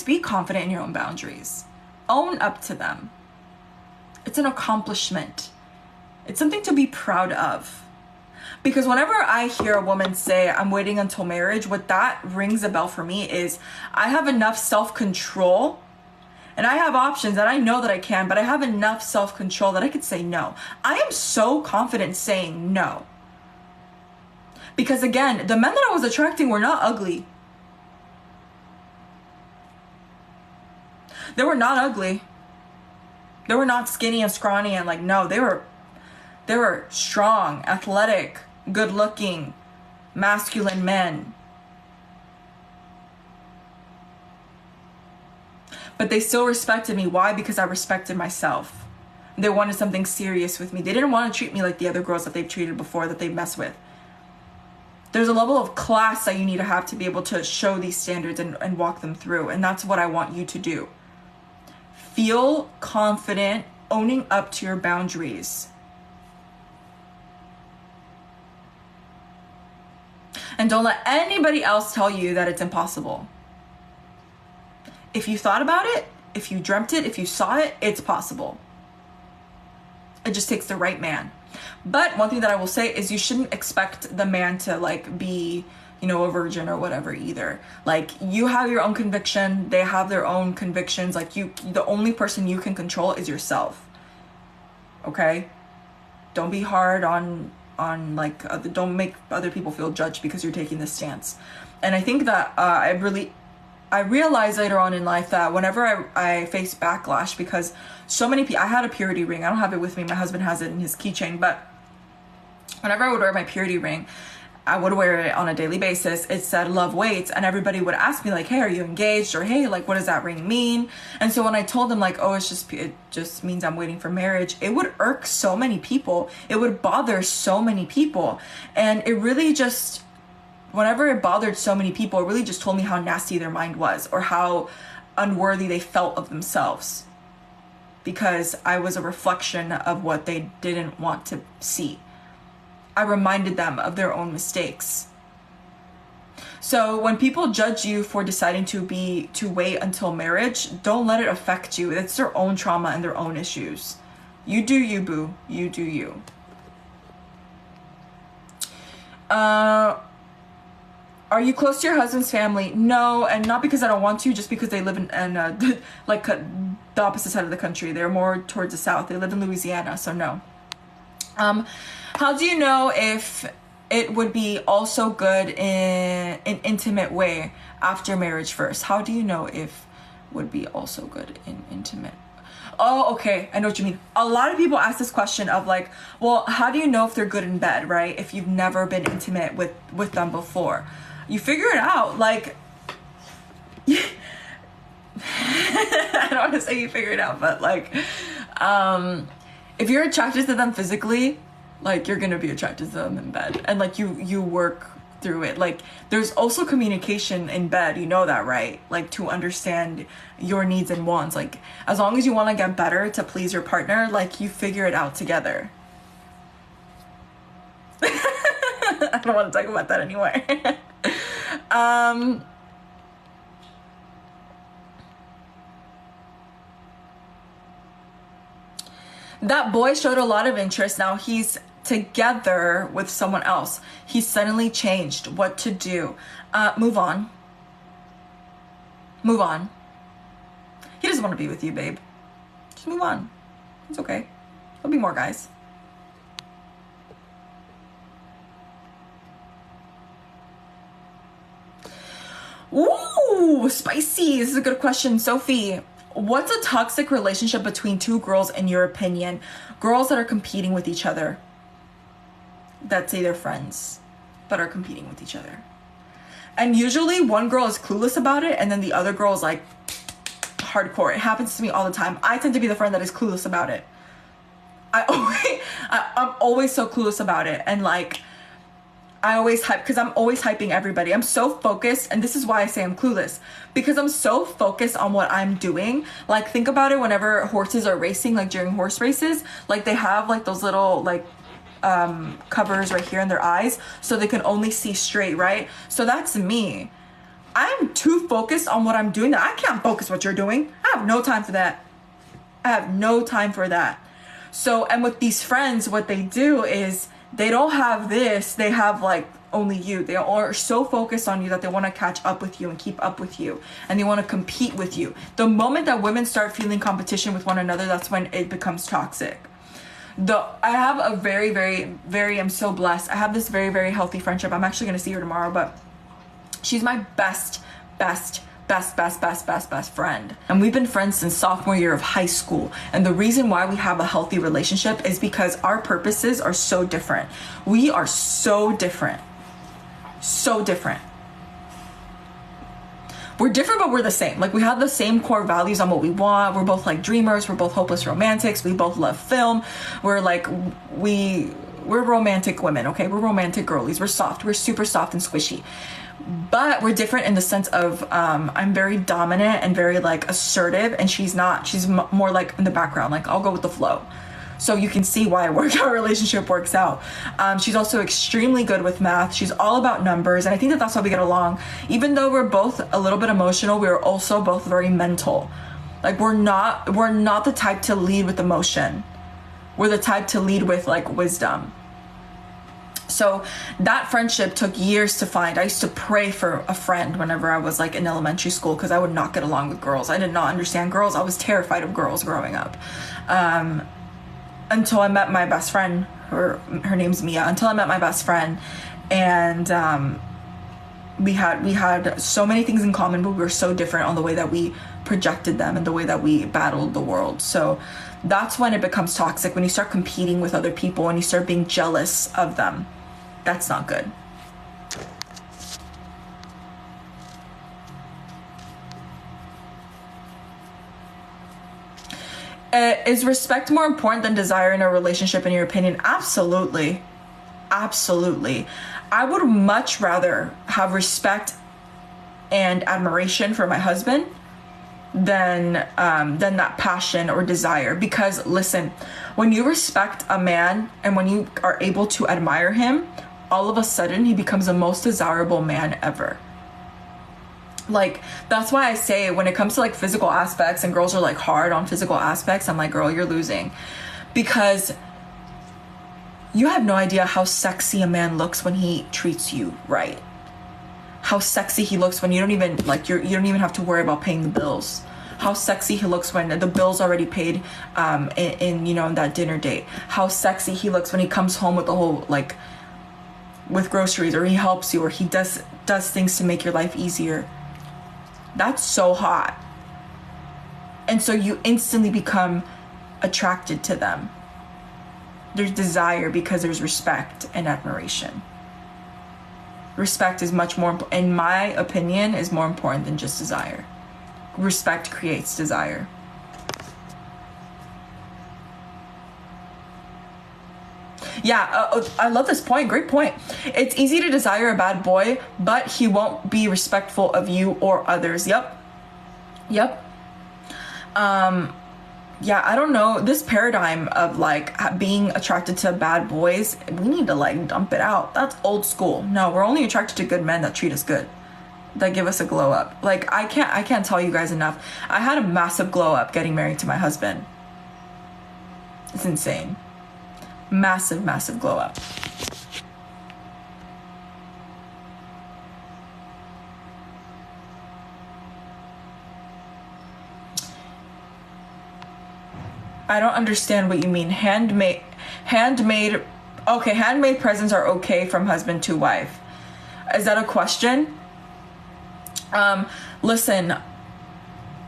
be confident in your own boundaries. Own up to them. It's an accomplishment. It's something to be proud of. Because whenever I hear a woman say, I'm waiting until marriage, what that rings a bell for me is I have enough self-control and I have options and I know that I can, but I have enough self-control that I could say no. I am so confident saying no. Because again, the men that I was attracting were not ugly. They were not ugly. They were not skinny and scrawny and like, no, they were strong, athletic, good looking, masculine men. But they still respected me. Why? Because I respected myself. They wanted something serious with me. They didn't want to treat me like the other girls that they've treated before, that they've messed with. There's a level of class that you need to have to be able to show these standards and walk them through. And that's what I want you to do. Feel confident owning up to your boundaries. And don't let anybody else tell you that it's impossible. If you thought about it, if you dreamt it, if you saw it, it's possible. It just takes the right man. But one thing that I will say is you shouldn't expect the man to like be, you know, a virgin or whatever either. Like, you have your own conviction. They have their own convictions. Like, the only person you can control is yourself. Okay? Don't be hard on like, don't make other people feel judged because you're taking this stance. And I think that I realized later on in life that whenever I face backlash, because so many people, I had a purity ring. I don't have it with me. My husband has it in his keychain. But whenever I would wear my purity ring, I would wear it on a daily basis. It said love waits, and everybody would ask me like, hey, are you engaged? Or hey, like, what does that ring mean? And so when I told them like, oh, it just means I'm waiting for marriage, it would irk so many people. It would bother so many people. And it really just, whenever it bothered so many people, it really just told me how nasty their mind was or how unworthy they felt of themselves, because I was a reflection of what they didn't want to see. I reminded them of their own mistakes. So when people judge you for deciding to wait until marriage, don't let it affect you. It's their own trauma and their own issues. You do you, boo. You do you. Are you close to your husband's family? No, and not because I don't want to, just because they live in like the opposite side of the country. They're more towards the south. They live in Louisiana, so no. How do you know if it would be also good in an intimate way after marriage first? How do you know if would be also good in intimate? Oh, okay. I know what you mean. A lot of people ask this question of like, well, how do you know if they're good in bed, right? If you've never been intimate with them before. You figure it out. Like, I don't want to say you figure it out, but like, if you're attracted to them physically, like, you're gonna be attracted to them in bed, and like you work through it. Like, there's also communication in bed, you know that, right? Like, to understand your needs and wants. Like, as long as you want to get better to please your partner, like, you figure it out together. I don't want to talk about that anymore. That boy showed a lot of interest. Now he's together with someone else. He suddenly changed. What to do? Move on. Move on. He doesn't want to be with you, babe. Just move on. It's okay. There'll be more guys. Ooh, spicy. This is a good question. Sophie, what's a toxic relationship between two girls in your opinion? Girls that are competing with each other. That say they're friends, but are competing with each other. And usually one girl is clueless about it, and then the other girl is like hardcore. It happens to me all the time. I tend to be the friend that is clueless about it. I'm always so clueless about it. And like, I always hype, because I'm always hyping everybody. I'm so focused, and this is why I say I'm clueless, because I'm so focused on what I'm doing. Like, think about it whenever horses are racing, like during horse races, like they have like those little like covers right here in their eyes so they can only see straight, right? So that's me. I'm too focused on what I'm doing that I can't focus what you're doing. I have no time for that. I have no time for that. So, and with these friends, what they do is they don't have this, they have like only you. They are so focused on you that they want to catch up with you and keep up with you, and they want to compete with you. The moment that women start feeling competition with one another, that's when it becomes toxic. I have a very, I'm so blessed. I have this very healthy friendship. I'm actually going to see her tomorrow, but she's my best friend. And we've been friends since sophomore year of high school. And the reason why we have a healthy relationship is because our purposes are so different. We are so different. So different. We're different, but we're the same. Like, we have the same core values on what we want. We're both like dreamers. We're both hopeless romantics. We both love film. We're romantic women, okay? We're romantic girlies. We're soft. We're super soft and squishy. But we're different in the sense of I'm very dominant and very like assertive, and she's not. She's more like in the background. Like, I'll go with the flow. So you can see why our relationship works out. She's also extremely good with math. She's all about numbers, and I think that that's how we get along. Even though we're both a little bit emotional, we're also both very mental. Like, we're not the type to lead with emotion. We're the type to lead with like wisdom. So that friendship took years to find. I used to pray for a friend whenever I was like in elementary school, because I would not get along with girls. I did not understand girls. I was terrified of girls growing up. Until I met my best friend. Her name's Mia. Until I met my best friend, and we had so many things in common, but we were so different on the way that we projected them and the way that we battled the world. So that's when it becomes toxic, when you start competing with other people and you start being jealous of them. That's not good. Is respect more important than desire in a relationship, in your opinion? Absolutely. Absolutely. I would much rather have respect and admiration for my husband than that passion or desire. Because listen, when you respect a man and when you are able to admire him, all of a sudden he becomes the most desirable man ever. Like, that's why I say when it comes to like physical aspects, and girls are like hard on physical aspects, I'm like, girl, you're losing. Because you have no idea how sexy a man looks when he treats you right. How sexy he looks when you don't even like you don't even have to worry about paying the bills. How sexy he looks when the bill's already paid in that dinner date. How sexy he looks when he comes home with the whole like with groceries, or he helps you, or he does things to make your life easier. That's so hot. And so you instantly become attracted to them. There's desire because there's respect and admiration. Respect is much more, in my opinion, is more important than just desire. Respect creates desire. Yeah, I love this point. Great point. It's easy to desire a bad boy, but he won't be respectful of you or others. Yep. Yeah, I don't know. This paradigm of like being attracted to bad boys, we need to like dump it out. That's old school. No, we're only attracted to good men that treat us good, that give us a glow up. Like, I can't tell you guys enough. I had a massive glow up getting married to my husband. It's insane. Massive glow up. I don't understand what you mean. Handmade. Okay, handmade presents are okay from husband to wife. Is that a question? Listen,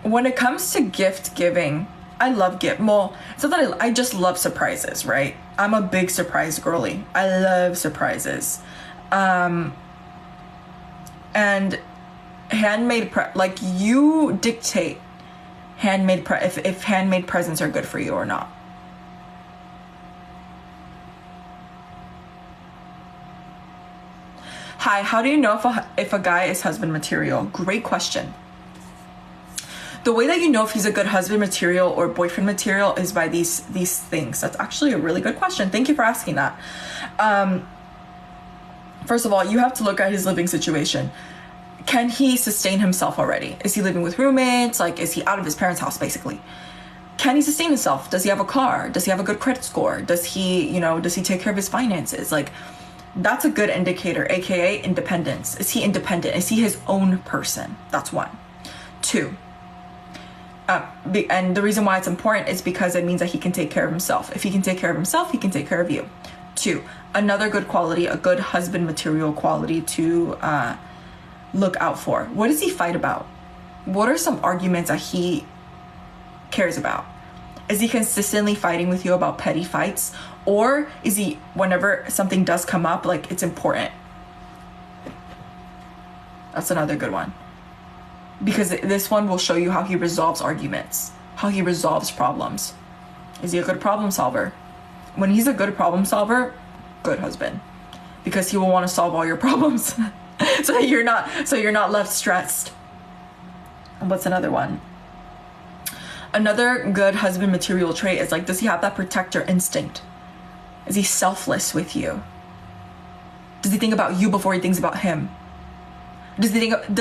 when it comes to gift giving, I love gift. Well, it's not that I just love surprises, right? I'm a big surprise girly. I love surprises. And handmade, like, you dictate handmade if handmade presents are good for you or not. Hi, how do you know if a guy is husband material? Great question. The way that you know if he's a good husband material or boyfriend material is by these things. That's actually a really good question. Thank you for asking that. First of all, you have to look at his living situation. can he sustain himself already? Is he living with roommates? Like, is he out of his parents' house, basically? Can he sustain himself? Does he have a car? Does he have a good credit score? Does he take care of his finances? Like, that's a good indicator, aka independence. Is he independent? Is he his own person? That's 1. 2, and the reason why it's important is because it means that he can take care of himself. If he can take care of himself, he can take care of you. 2, another good quality, a good husband material quality to look out for. What does he fight about? What are some arguments that he cares about? Is he consistently fighting with you about petty fights? Or is he, whenever something does come up, like, it's important? That's another good one. Because this one will show you how he resolves arguments, how he resolves problems. Is he a good problem solver? When he's a good problem solver, good husband. Because he will want to solve all your problems. so you're not left stressed. And what's another one? Another good husband material trait is, like, does he have that protector instinct? Is he selfless with you? Does he think about you before he thinks about him? Does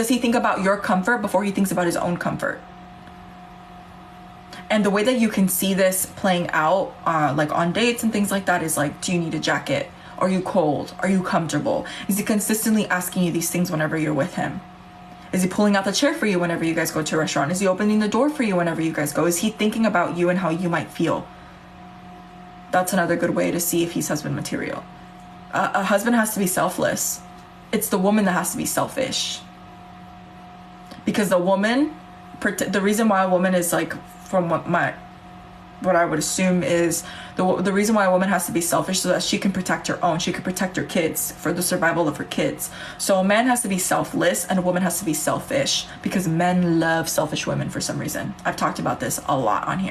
he think about your comfort before he thinks about his own comfort? And the way that you can see this playing out, like on dates and things like that, is like, do you need a jacket? Are you cold? Are you comfortable? Is he consistently asking you these things whenever you're with him? Is he pulling out the chair for you whenever you guys go to a restaurant? Is he opening the door for you whenever you guys go? Is he thinking about you and how you might feel? That's another good way to see if he's husband material. A husband has to be selfless. It's the woman that has to be selfish. Because the woman, the reason why a woman is, like, from what I would assume is the reason why a woman has to be selfish, so that she can protect her own. She can protect her kids, for the survival of her kids. So a man has to be selfless and a woman has to be selfish, because men love selfish women for some reason. I've talked about this a lot on here.